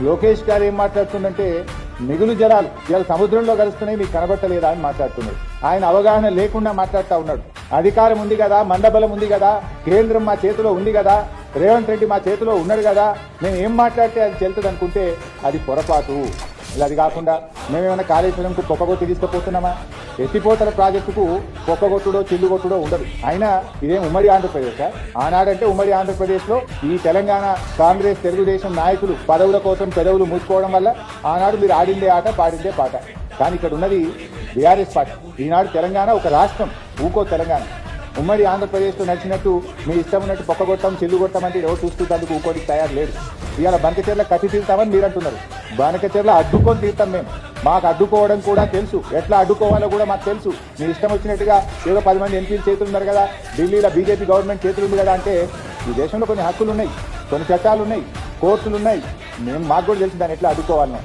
లోకేష్ గారు ఏం మాట్లాడుతుందంటే మిగులు జలాలు ఇవాళ సముద్రంలో కలుస్తున్నాయి మీకు కనబట్టలేదా అని మాట్లాడుతున్నాడు. ఆయన అవగాహన లేకుండా మాట్లాడుతూ ఉన్నాడు. అధికారం ఉంది కదా, మందబలం ఉంది కదా, కేంద్రం మా చేతిలో ఉంది కదా, రేవంత్ రెడ్డి మా చేతిలో ఉన్నాడు కదా, మేము ఏం మాట్లాడితే అది చెల్తుంది అనుకుంటే అది పొరపాటు. ఇలా అది కాకుండా మేమేమైనా కాళేశ్వరంకు పొక్కగొట్టి తీసుకుపోతున్నామా? ఎత్తిపోతల ప్రాజెక్టుకు పొక్కగొట్టుడో చిల్లుగొట్టుడో ఉండదు. అయినా ఇదేం ఉమ్మడి ఆంధ్రప్రదేశ్. ఆనాడంటే ఉమ్మడి ఆంధ్రప్రదేశ్లో ఈ తెలంగాణ కాంగ్రెస్ తెలుగుదేశం నాయకులు పదవుల కోసం పెదవులు మూసుకోవడం వల్ల ఆనాడు మీరు ఆడిందే ఆట పాడిందే పాట. కానీ ఇక్కడ ఉన్నది బీఆర్ఎస్ పార్టీ. ఈనాడు తెలంగాణ ఒక రాష్ట్రం, ఊకో తెలంగాణ. ఉమ్మడి ఆంధ్రప్రదేశ్లో నడిచినట్టు మీ ఇష్టం ఉన్నట్టు పొక్కగొట్టం చిల్లుగొట్టమంటే ఎవరు చూస్తుంటందుకు ఊకోడికి తయారు లేదు. ఇవాళ బనకచెర్ల కత్తి తీరుతామని మీరు అంటున్నారు. బనకచెర్ల అడ్డుకొని తీరుతాం మేము. మాకు అడ్డుకోవడం కూడా తెలుసు, ఎట్లా అడ్డుకోవాలో కూడా మాకు తెలుసు. మీ ఇష్టం వచ్చినట్టుగా ఏదో 10 మంది ఎంపీలు చేతులు ఉన్నారు కదా, ఢిల్లీలో బీజేపీ గవర్నమెంట్ చేతులు ఉంది కదా అంటే ఈ దేశంలో కొన్ని హక్కులు ఉన్నాయి, కొన్ని చట్టాలు ఉన్నాయి, కోర్టులు ఉన్నాయి. మాకు కూడా తెలుసు దాన్ని ఎట్లా అడ్డుకోవాలన్నా.